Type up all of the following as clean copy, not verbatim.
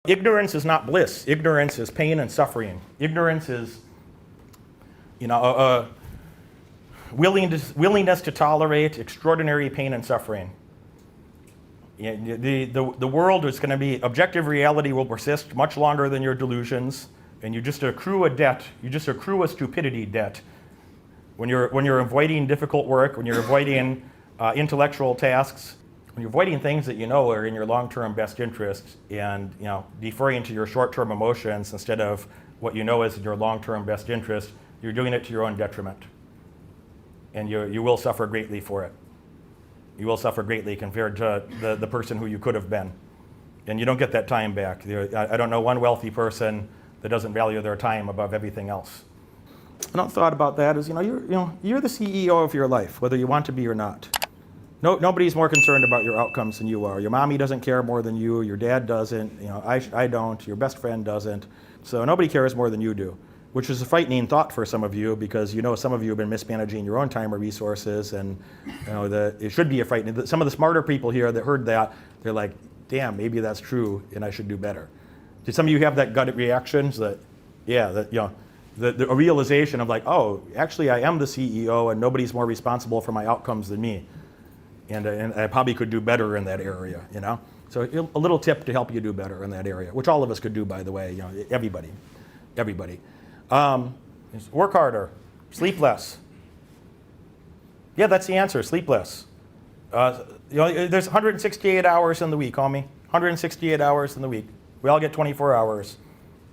Ignorance is not bliss. Ignorance is pain and suffering. Ignorance is, willingness to tolerate extraordinary pain and suffering. The world is going to be, objective reality will persist much longer than your delusions, and you just accrue a debt, you just accrue a stupidity debt. When you're avoiding difficult work, when you're avoiding intellectual tasks, when you're avoiding things that you know are in your long-term best interest, and deferring to your short-term emotions instead of what you know is in your long-term best interest, you're doing it to your own detriment. And you will suffer greatly for it. You will suffer greatly compared to the person who you could have been. And you don't get that time back. I don't know one wealthy person that doesn't value their time above everything else. Another thought about that is, you're the CEO of your life, whether you want to be or not. Nobody's more concerned about your outcomes than you are. Your mommy doesn't care more than you. Your dad doesn't. I don't. Your best friend doesn't. So nobody cares more than you do, which is a frightening thought for some of you, because some of you have been mismanaging your own time or resources, and it should be a frightening. Some of the smarter people here that heard that, they're like, damn, maybe that's true, and I should do better. Did some of you have that gut reactions that, the realization of like, oh, actually I am the CEO and nobody's more responsible for my outcomes than me, and I probably could do better in that area, So a little tip to help you do better in that area, which all of us could do, by the way, everybody. Work harder, sleep less. Yeah, that's the answer, sleep less. There's 168 hours in the week, homie. 168 hours in the week. We all get 24 hours.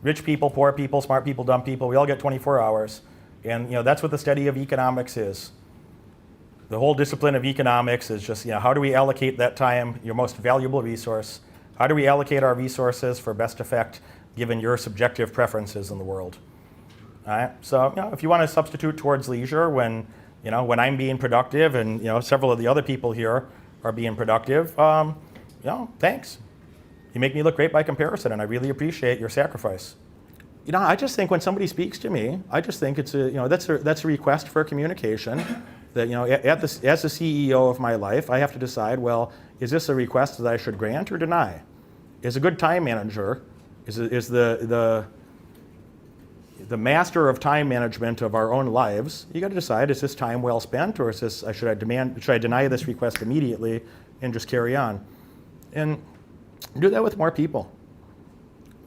Rich people, poor people, smart people, dumb people, we all get 24 hours. And that's what the study of economics is. The whole discipline of economics is just, how do we allocate that time, your most valuable resource? How do we allocate our resources for best effect given your subjective preferences in the world? All right. So, if you want to substitute towards leisure when I'm being productive and, several of the other people here are being productive, thanks. You make me look great by comparison, and I really appreciate your sacrifice. I just think when somebody speaks to me, I just think it's that's a request for communication. That as the CEO of my life, I have to decide, well, is this a request that I should grant or deny? As a good time manager, is the master of time management of our own lives, you got to decide, is this time well spent, or should I deny this request immediately and just carry on? And do that with more people.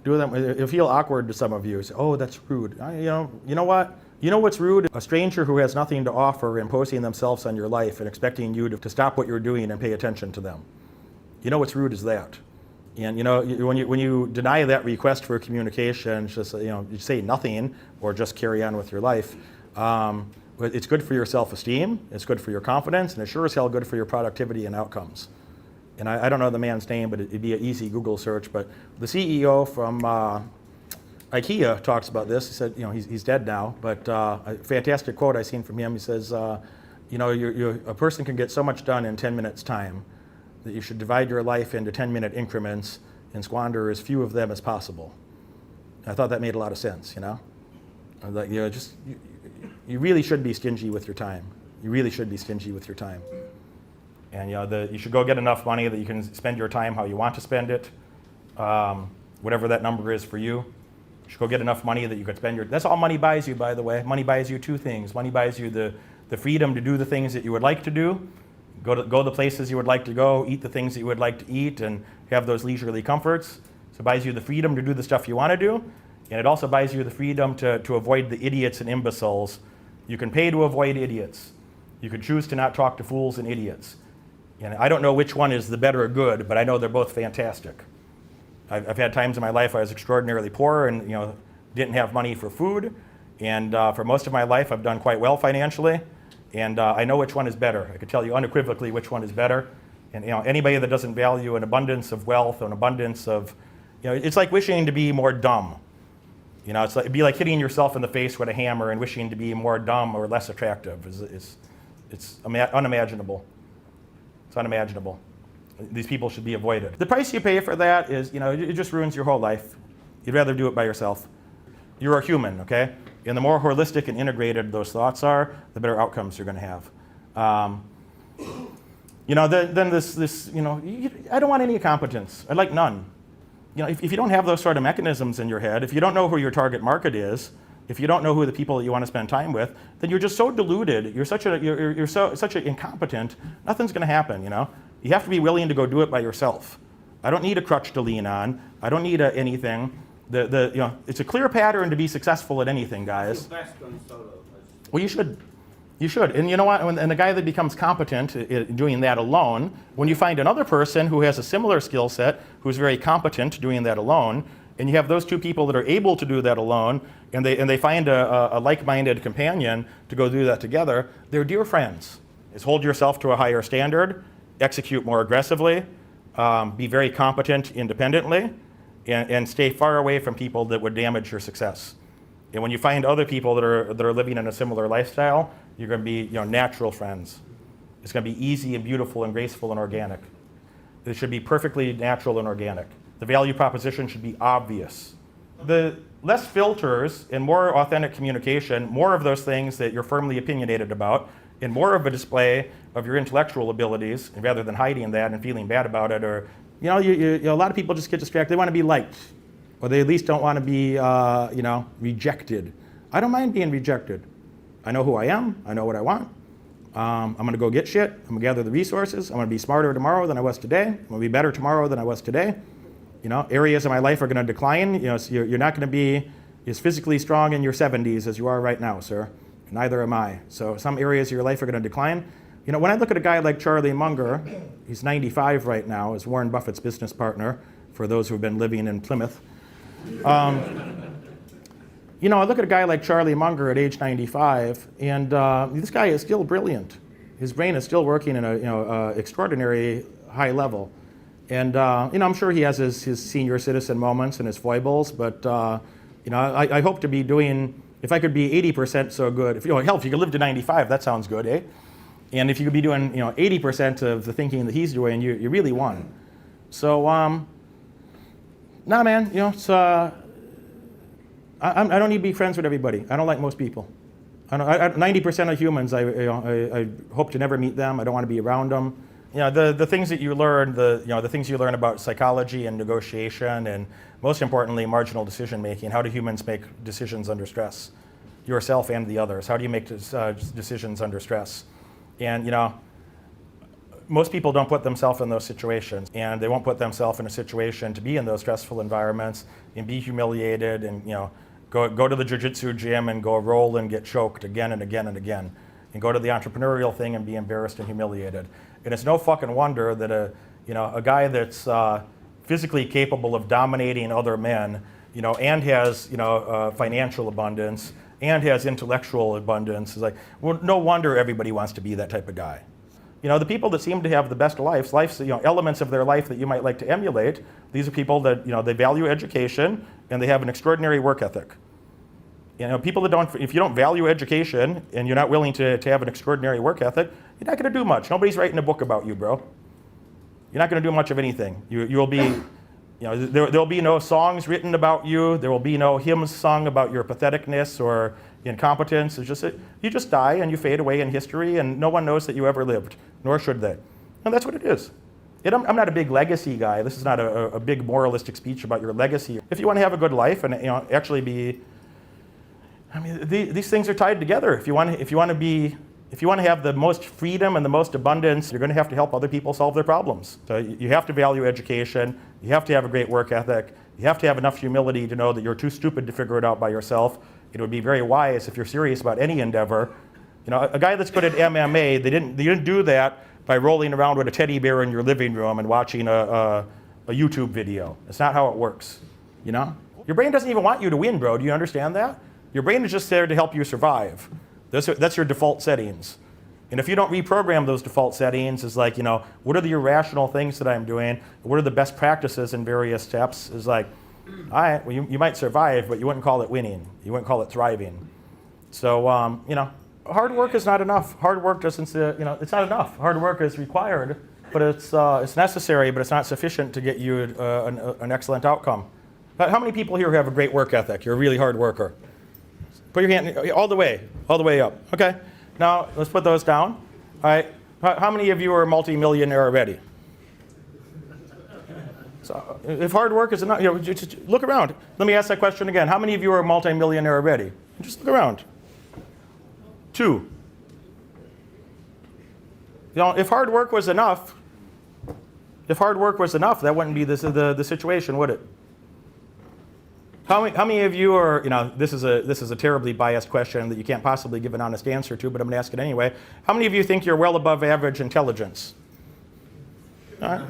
Do that. It'll feel awkward to some of you. Say, oh, that's rude. You know what? You know what's rude? A stranger who has nothing to offer imposing themselves on your life and expecting you to stop what you're doing and pay attention to them. You know what's rude is that. And when you deny that request for communication, just you say nothing or just carry on with your life. It's good for your self-esteem. It's good for your confidence, and it's sure as hell good for your productivity and outcomes. And I don't know the man's name, but it'd be an easy Google search. But the CEO from IKEA talks about this. He said, he's dead now, but a fantastic quote I seen from him. He says, a person can get so much done in 10 minutes time that you should divide your life into 10-minute increments and squander as few of them as possible. And I thought that made a lot of sense, Like, you really should be stingy with your time. You really should be stingy with your time. And you should go get enough money that you can spend your time how you want to spend it, whatever that number is for you. You should go get enough money that you can spend that's all money buys you, by the way. Money buys you two things. Money buys you the freedom to do the things that you would like to do, go the places you would like to go, eat the things that you would like to eat, and have those leisurely comforts. So it buys you the freedom to do the stuff you want to do, and it also buys you the freedom to avoid the idiots and imbeciles. You can pay to avoid idiots. You can choose to not talk to fools and idiots. And I don't know which one is the better good, but I know they're both fantastic. I've had times in my life I was extraordinarily poor and didn't have money for food, and for most of my life I've done quite well financially, and I know which one is better. I could tell you unequivocally which one is better. And anybody that doesn't value an abundance of wealth, an abundance of, it's like wishing to be more dumb. It'd be like hitting yourself in the face with a hammer and wishing to be more dumb or less attractive. It's unimaginable. It's unimaginable. These people should be avoided. The price you pay for that is, it just ruins your whole life. You'd rather do it by yourself. You're a human, okay? And the more holistic and integrated those thoughts are, the better outcomes you're going to have. Then this, I don't want any competence. I'd like none. if you don't have those sort of mechanisms in your head, if you don't know who your target market is, if you don't know who the people that you want to spend time with, then you're just so deluded. You're such an incompetent. Nothing's going to happen. You have to be willing to go do it by yourself. I don't need a crutch to lean on. I don't need anything. It's a clear pattern to be successful at anything, guys. Well, you should. You should. And you know what? And the guy that becomes competent at doing that alone, when you find another person who has a similar skill set, who's very competent doing that alone, and you have those two people that are able to do that alone, and they find a like-minded companion to go do that together, they're dear friends. Is hold yourself to a higher standard, execute more aggressively, be very competent independently, and stay far away from people that would damage your success. And when you find other people that are living in a similar lifestyle, you're going to be natural friends. It's going to be easy and beautiful and graceful and organic. It should be perfectly natural and organic. The value proposition should be obvious. The less filters and more authentic communication, more of those things that you're firmly opinionated about, and more of a display of your intellectual abilities, rather than hiding that and feeling bad about it. Or, a lot of people just get distracted. They want to be liked, or they at least don't want to be, rejected. I don't mind being rejected. I know who I am. I know what I want. I'm going to go get shit. I'm going to gather the resources. I'm going to be smarter tomorrow than I was today. I'm going to be better tomorrow than I was today. Areas of my life are going to decline. So you're not going to be as physically strong in your 70s as you are right now, sir. Neither am I. So some areas of your life are going to decline. When I look at a guy like Charlie Munger, he's 95 right now, is Warren Buffett's business partner, for those who have been living in Plymouth. I look at a guy like Charlie Munger at age 95, and this guy is still brilliant. His brain is still working at an extraordinary high level. And I'm sure he has his senior citizen moments and his foibles, but I hope to be doing, if I could be 80% so good, if you could live to 95, that sounds good, eh? And if you could be doing 80% of the thinking that he's doing, you really won. So nah, man, it's I don't need to be friends with everybody. I don't like most people. 90% of humans, I hope to never meet them. I don't want to be around them. The things that you learn, the things you learn about psychology and negotiation, and most importantly, marginal decision making. How do humans make decisions under stress? Yourself and the others. How do you make decisions under stress? And most people don't put themselves in those situations, and they won't put themselves in a situation to be in those stressful environments and be humiliated and go to the jiu-jitsu gym and go roll and get choked again and again and again, and go to the entrepreneurial thing and be embarrassed and humiliated. And it's no fucking wonder that a guy that's physically capable of dominating other men, and has financial abundance and has intellectual abundance is like, well, no wonder everybody wants to be that type of guy. The people that seem to have the best lives, elements of their life that you might like to emulate, these are people that, they value education and they have an extraordinary work ethic. People that if you don't value education and you're not willing to have an extraordinary work ethic, you're not going to do much. Nobody's writing a book about you, bro. You're not going to do much of anything. You'll be, there'll be no songs written about you. There will be no hymns sung about your patheticness or incompetence. It's just you just die and you fade away in history, and no one knows that you ever lived, nor should they. And that's what it is. I'm not a big legacy guy. This is not a big moralistic speech about your legacy. If you want to have a good life and actually be, these things are tied together. If you want to have the most freedom and the most abundance, you're going to have to help other people solve their problems. So you have to value education. You have to have a great work ethic. You have to have enough humility to know that you're too stupid to figure it out by yourself. It would be very wise if you're serious about any endeavor. A guy that's good at MMA, they didn't do that by rolling around with a teddy bear in your living room and watching a YouTube video. That's not how it works. Your brain doesn't even want you to win, bro. Do you understand that? Your brain is just there to help you survive. That's your default settings. And if you don't reprogram those default settings, it's like, what are the irrational things that I'm doing? What are the best practices in various steps? It's like, all right, well, you might survive, but you wouldn't call it winning. You wouldn't call it thriving. So, hard work is not enough. Hard work doesn't, it's not enough. Hard work is required, but it's necessary, but it's not sufficient to get you an excellent outcome. How many people here have a great work ethic? You're a really hard worker. Put your hand all the way up. Okay. Now let's put those down. All right. How many of you are multi-millionaire already? So if hard work is enough, just look around. Let me ask that question again. How many of you are a multimillionaire already? Just look around. 2. If hard work was enough, that wouldn't be the situation, would it? How many of you are, this is a terribly biased question that you can't possibly give an honest answer to, but I'm going to ask it anyway. How many of you think you're well above average intelligence? All right.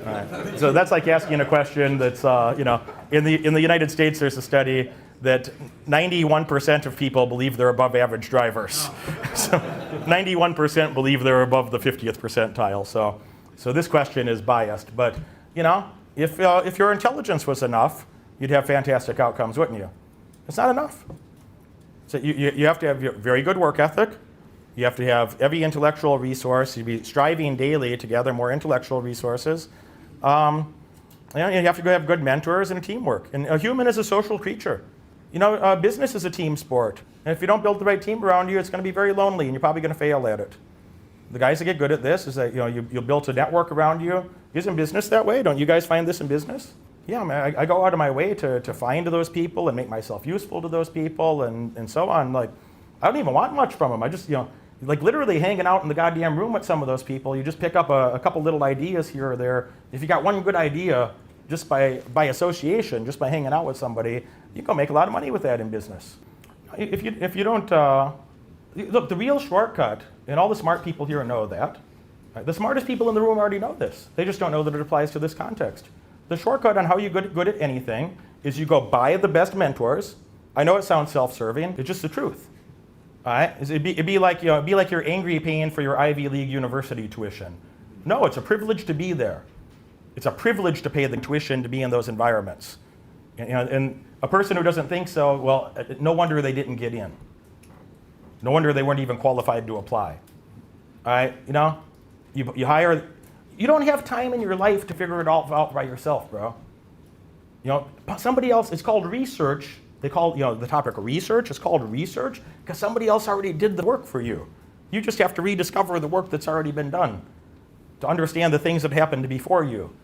All right. So that's like asking a question that's, in the United States, there's a study that 91% of people believe they're above average drivers. So 91% believe they're above the 50th percentile. So this question is biased. But, if your intelligence was enough, you'd have fantastic outcomes, wouldn't you? It's not enough. So you have to have very good work ethic. You have to have every intellectual resource. You'd be striving daily to gather more intellectual resources. You have to go have good mentors and teamwork. And a human is a social creature. Business is a team sport. And if you don't build the right team around you, it's going to be very lonely, and you're probably going to fail at it. The guys that get good at this is that you build a network around you. Isn't business that way? Don't you guys find this in business? Yeah, man, I go out of my way to find those people and make myself useful to those people and so on. Like, I don't even want much from them. I just, like literally hanging out in the goddamn room with some of those people, you just pick up a couple little ideas here or there. If you got one good idea, just by association, just by hanging out with somebody, you can make a lot of money with that in business. If you don't, look, the real shortcut, and all the smart people here know that, right? The smartest people in the room already know this. They just don't know that it applies to this context. The shortcut on how you get good at anything is you go buy the best mentors. I know it sounds self-serving. It's just the truth. All right? It'd be like you're angry paying for your Ivy League university tuition. No, it's a privilege to be there. It's a privilege to pay the tuition to be in those environments. And a person who doesn't think so, well, no wonder they didn't get in. No wonder they weren't even qualified to apply. All right? You hire. You don't have time in your life to figure it all out by yourself, bro. Somebody else, it's called research. They call, the topic research, it's called research because somebody else already did the work for you. You just have to rediscover the work that's already been done to understand the things that happened before you.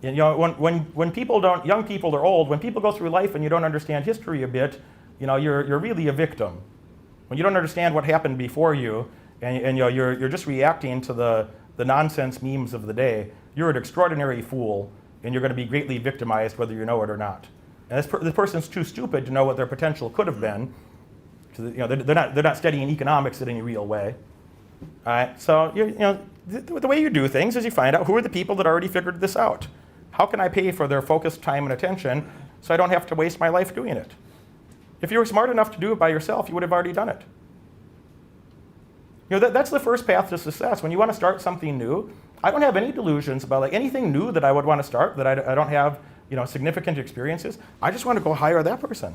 When people don't, young people or old, when people go through life and you don't understand history a bit, you're really a victim. When you don't understand what happened before you and you're just reacting to the nonsense memes of the day, you're an extraordinary fool, and you're going to be greatly victimized whether you know it or not. And this person's too stupid to know what their potential could have been. They're not studying economics in any real way. All right, so the way you do things is you find out who are the people that already figured this out. How can I pay for their focused time and attention so I don't have to waste my life doing it? If you were smart enough to do it by yourself, you would have already done it. That's the first path to success. When you want to start something new, I don't have any delusions about anything new that I would want to start that I don't have significant experiences. I just want to go hire that person.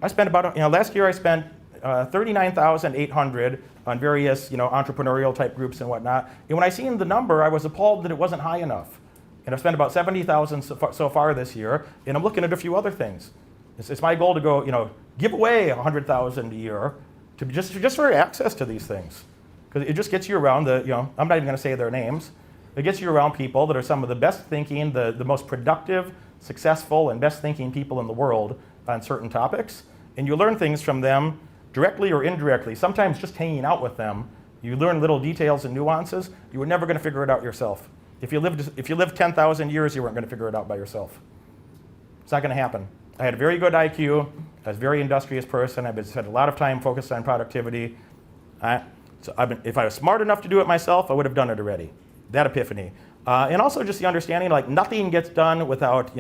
I spent about last year I spent $39,800 on various entrepreneurial type groups and whatnot. And when I seen the number, I was appalled that it wasn't high enough. And I've spent about $70,000 so far this year, and I'm looking at a few other things. It's my goal to go give away $100,000 a year to just for access to these things. Because it just gets you around I'm not even going to say their names. It gets you around people that are some of the best thinking, the most productive, successful, and best thinking people in the world on certain topics. And you learn things from them directly or indirectly. Sometimes just hanging out with them, you learn little details and nuances. You were never going to figure it out yourself. If you lived 10,000 years, you weren't going to figure it out by yourself. It's not going to happen. I had a very good IQ. I was a very industrious person. I've spent a lot of time focused on productivity. So if I was smart enough to do it myself, I would have done it already. That epiphany. And also just the understanding, nothing gets done without,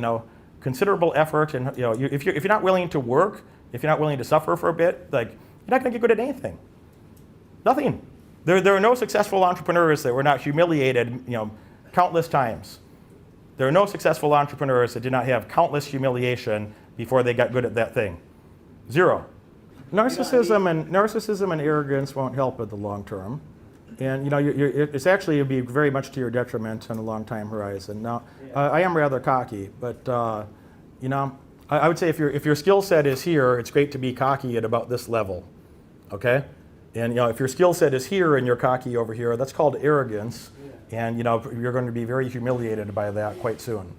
considerable effort. And, if you're not willing to work, if you're not willing to suffer for a bit, you're not going to get good at anything. Nothing. There are no successful entrepreneurs that were not humiliated, countless times. There are no successful entrepreneurs that did not have countless humiliation before they got good at that thing. Zero. Narcissism and arrogance won't help in the long term. And it's actually, it'd be very much to your detriment on a long time horizon. Now, I am rather cocky, but I would say if your skill set is here, it's great to be cocky at about this level, okay? And if your skill set is here and you're cocky over here, that's called arrogance. And you're going to be very humiliated by that quite soon.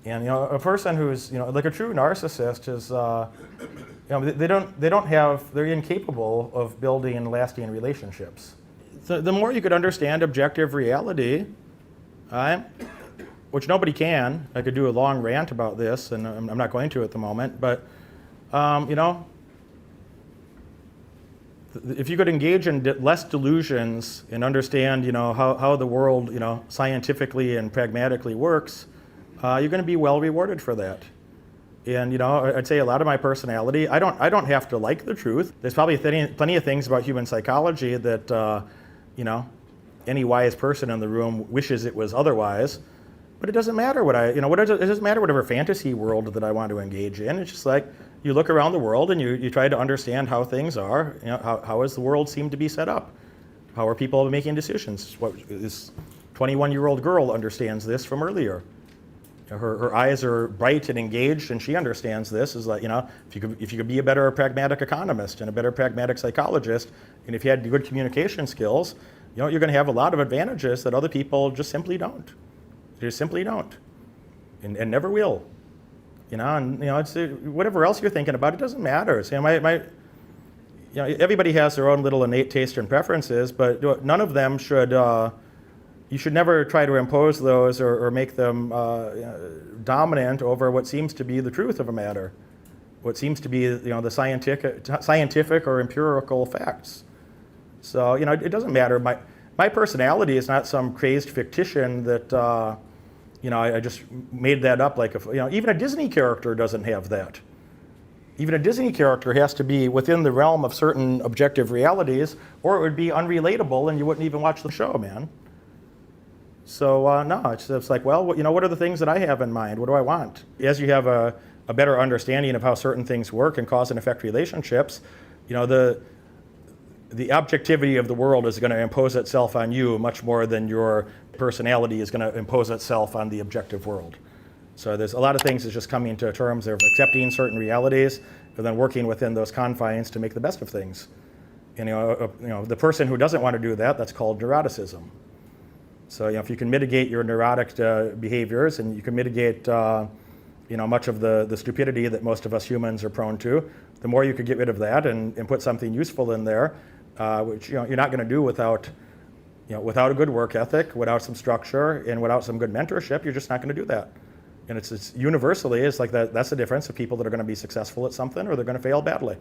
And a person who's like a true narcissist is they're incapable of building lasting relationships. So the more you could understand objective reality, which nobody can. I could do a long rant about this, and I'm not going to at the moment. But if you could engage in less delusions and understand, how the world, scientifically and pragmatically works, you're going to be well rewarded for that. And I'd say a lot of my personality, I don't have to like the truth. There's probably plenty of things about human psychology that any wise person in the room wishes it was otherwise. But it doesn't matter it doesn't matter whatever fantasy world that I want to engage in. It's just like you look around the world and you try to understand how things are. How does the world seem to be set up? How are people making decisions? What this 21-year-old girl understands this from earlier. Her eyes are bright and engaged, and she understands this. Is like, if you could be a better pragmatic economist and a better pragmatic psychologist, and if you had good communication skills, you're going to have a lot of advantages that other people just simply don't. They just simply don't, and never will. It's whatever else you're thinking about. It doesn't matter. Everybody has their own little innate taste and preferences, but none of them should. You should never try to impose those or make them dominant over what seems to be the truth of a matter, what seems to be the scientific or empirical facts. So it doesn't matter. My personality is not some crazed fictitious that I just made that up. Like even a Disney character doesn't have that. Even a Disney character has to be within the realm of certain objective realities, or it would be unrelatable and you wouldn't even watch the show, man. So no, it's like, well, what are the things that I have in mind? What do I want? As you have a better understanding of how certain things work and cause and effect relationships, the objectivity of the world is going to impose itself on you much more than your personality is going to impose itself on the objective world. So there's a lot of things that's just coming to terms of accepting certain realities and then working within those confines to make the best of things. And the person who doesn't want to do that, that's called neuroticism. So if you can mitigate your neurotic behaviors and you can mitigate much of the stupidity that most of us humans are prone to, the more you could get rid of that and put something useful in there, which you're not going to do without a good work ethic, without some structure, and without some good mentorship. You're just not going to do that. And it's universally, it's like that's the difference of people that are going to be successful at something or they're going to fail badly.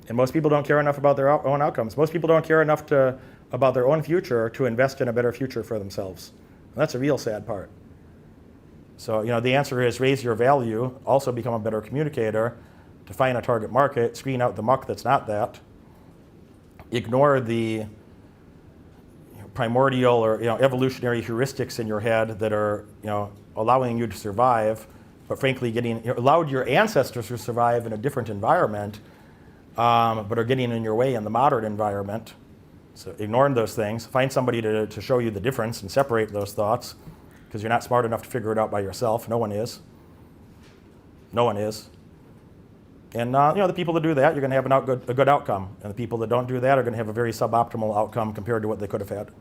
And most people don't care enough about their own outcomes. Most people don't care enough about their own future to invest in a better future for themselves. And that's a real sad part. So the answer is raise your value, also become a better communicator, define a target market, screen out the muck that's not that, ignore the primordial or evolutionary heuristics in your head that are allowing you to survive, but frankly allowed your ancestors to survive in a different environment, but are getting in your way in the modern environment. So ignoring those things, find somebody to show you the difference and separate those thoughts, because you're not smart enough to figure it out by yourself. No one is. No one is. And the people that do that, you're going to have a good outcome. And the people that don't do that are going to have a very suboptimal outcome compared to what they could have had.